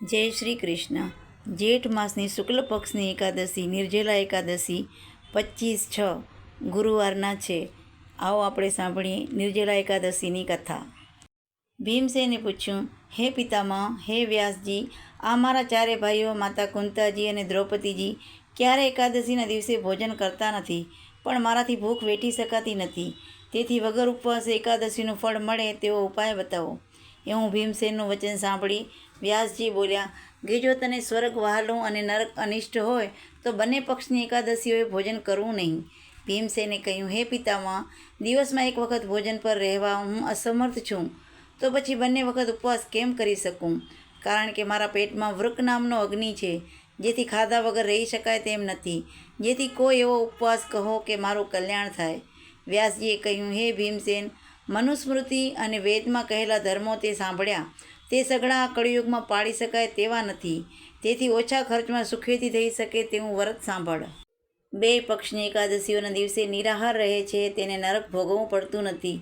જય શ્રી કૃષ્ણ. જેઠ માસની શુક્લ પક્ષની એકાદશી નિર્જલા એકાદશી 25/6 ગુરુવારના છે. આવો આપણે સાંભળીએ નિર્જલા એકાદશીની કથા. ભીમસેને પૂછ્યું, હે પિતામહ, હે વ્યાસજી, આ મારા ચારે ભાઈઓ માતા કુંતાજી અને દ્રૌપદીજી ક્યારે એકાદશીના દિવસે ભોજન કરતા નથી, પણ મારાથી ભૂખ વેઠી શકાતી નથી. તેથી વગર ઉપવાસે એકાદશીનું ફળ મળે તેવો ઉપાય બતાવો. એવું ભીમસેનનું વચન સાંભળી વ્યાસજી બોલ્યા કે જો તને સ્વર્ગ વહાલું અને નરક અનિષ્ટ હોય તો બંને પક્ષની એકાદશીઓએ ભોજન કરવું નહીં. ભીમસેને કહ્યું, હે પિતામહ, દિવસમાં એક વખત ભોજન પર રહેવા હું અસમર્થ છું, તો પછી બંને વખત ઉપવાસ કેમ કરી શકું? કારણ કે મારા પેટમાં વૃક નામનો અગ્નિ છે, જેથી ખાધા વગર રહી શકાય તેમ નથી. જેથી કોઈ એવો ઉપવાસ કહો કે મારું કલ્યાણ થાય. વ્યાસજીએ કહ્યું, હે ભીમસેન, મનુસ્મૃતિ અને વેદમાં કહેલા ધર્મો તે સાંભળ્યા, તે સઘળા આ કળિયુગમાં પાળી શકાય તેવા નથી. તેથી ઓછા ખર્ચમાં સુખેથી થઈ શકે તેવું વ્રત સાંભળ. બે પક્ષની એકાદશીઓના દિવસે નિરાહાર રહે છે તેને નરક ભોગવવું પડતું નથી.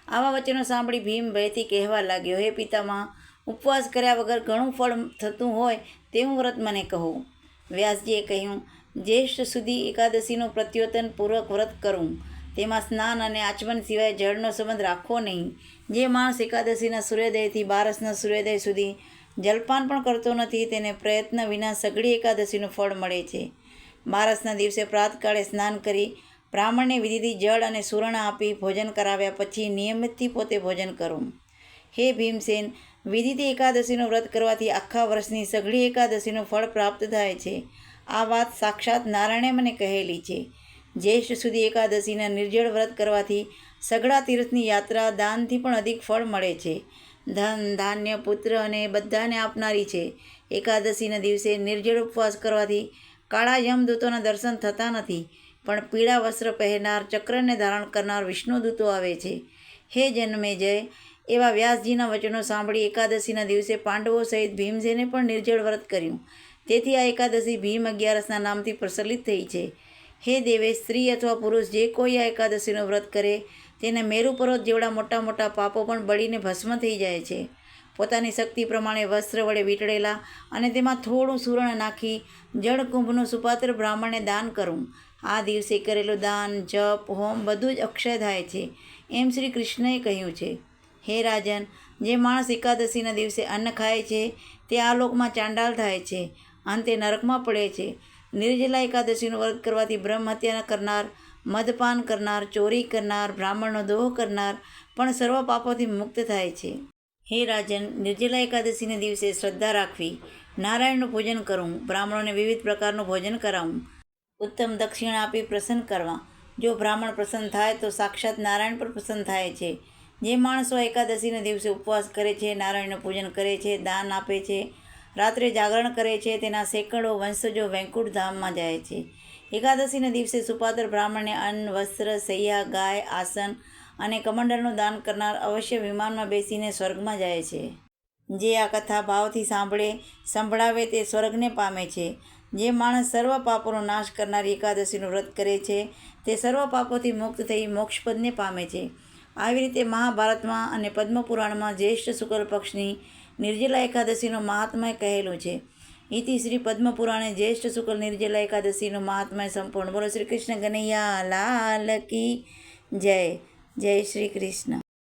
આવા વચનો સાંભળી ભીમ ભયથી કહેવા લાગ્યો, હે પિતામહ, ઉપવાસ કર્યા વગર ઘણું ફળ થતું હોય તેવું વ્રત મને કહો. વ્યાસજીએ કહ્યું, જ્યેષ્ઠ સુધી એકાદશીનું પ્રત્યોતનપૂર્વક વ્રત કરવું. તેમાં સ્નાન અને આચમન સિવાય જળનો સંબંધ રાખવો નહીં. જે માણસ એકાદશીના સૂર્યોદયથી બારસના સૂર્યોદય સુધી જલપાન પણ કરતો નથી તેને પ્રયત્ન વિના સઘળી એકાદશીનું ફળ મળે છે. બારસના દિવસે પ્રાતકાળે સ્નાન કરી બ્રાહ્મણને વિધિથી જળ અને સુવર્ણ આપી ભોજન કરાવ્યા પછી નિયમિતથી પોતે ભોજન કરવું. હે ભીમસેન, વિધિથી એકાદશીનું વ્રત કરવાથી આખા વર્ષની સઘળી એકાદશીનું ફળ પ્રાપ્ત થાય છે. આ વાત સાક્ષાત નારાયણે મને કહેલી છે. જ્યેષ્ઠ સુધી એકાદશીના નિર્જળ વ્રત કરવાથી સઘળા તીર્થની યાત્રા દાનથી પણ અધિક ફળ મળે છે. ધન, ધાન્ય, પુત્ર અને બધાને આપનારી છે. એકાદશીના દિવસે નિર્જળ ઉપવાસ કરવાથી કાળા યમદૂતોના દર્શન થતા નથી, પણ પીળા વસ્ત્ર પહેરનાર, ચક્રને ધારણ કરનાર વિષ્ણુદૂતો આવે છે. હે જન્મેજય, એવા વ્યાસજીના વચનો સાંભળી એકાદશીના દિવસે પાંડવો સહિત ભીમસેને પણ નિર્જળ વ્રત કર્યું. તેથી આ એકાદશી ભીમ અગિયારસના નામથી પ્રચલિત થઈ છે. હે દેવે, સ્ત્રી અથવા પુરુષ જે કોઈ આ એકાદશીનું વ્રત કરે તેને મેરુ પર્વત જેવડા મોટા મોટા પાપો પણ બળીને ભસ્મ થઈ જાય છે. પોતાની શક્તિ પ્રમાણે વસ્ત્ર વડે વીંટળેલા અને તેમાં થોડું સુવર્ણ નાખી જળકુંભનું સુપાત્ર બ્રાહ્મણને દાન કરવું. આ દિવસે કરેલું દાન, જપ, હોમ બધું જ અક્ષય થાય છે, એમ શ્રી કૃષ્ણએ કહ્યું છે. હે રાજન, જે માણસ એકાદશીના દિવસે અન્ન ખાય છે તે આ લોકમાં ચાંડાલ થાય છે, અંતે નરકમાં પડે છે. નિર્જલા એકાદશીનું વ્રત કરવાથી બ્રહ્મ હત્યા કરનાર, મદપાન કરનાર, ચોરી કરનાર, બ્રાહ્મણનો દોહ કરનાર પણ સર્વ પાપોથી મુક્ત થાય છે. હે રાજન, નિર્જલા એકાદશીના દિવસે શ્રદ્ધા રાખવી, નારાયણનું પૂજન કરવું, બ્રાહ્મણોને વિવિધ પ્રકારનું ભોજન કરાવવું, ઉત્તમ દક્ષિણા આપી પ્રસન્ન કરવા. જો બ્રાહ્મણ પ્રસન્ન થાય તો સાક્ષાત નારાયણ પણ પ્રસન્ન થાય છે. જે માણસો એકાદશીના દિવસે ઉપવાસ કરે છે, નારાયણનું પૂજન કરે છે, દાન આપે છે, રાત્રે જાગરણ કરે છે, તેના સેંકડો વંશજો વૈકુંઠ ધામમાં જાય છે. એકાદશીના દિવસે સુપાત્ર બ્રાહ્મણને અન્ન, વસ્ત્ર, શૈયા, ગાય, આસન અને કમંડળનું દાન કરનાર અવશ્ય વિમાનમાં બેસીને સ્વર્ગમાં જાય છે. જે આ કથા ભાવથી સંભળાવે તે સ્વર્ગને પામે છે. જે માણસ સર્વ પાપોનો નાશ કરનારી એકાદશીનું વ્રત કરે છે તે સર્વ પાપોથી મુક્ત થઈ મોક્ષપદને પામે છે. આવી રીતે મહાભારતમાં અને પદ્મપુરાણમાં જ્યેષ્ઠ શુક્લ પક્ષની નિર્જલા એકાદશીનું મહાત્મ્ય કહેલું છે. ઇતિ શ્રી પદ્મપુરાણે જ્યેષ્ઠ શુક્લ નિર્જલા એકાદશીનું મહાત્મ્ય સંપૂર્ણ. બોલો શ્રી કૃષ્ણ કનૈયા લાલ કી જય. જય શ્રી કૃષ્ણ.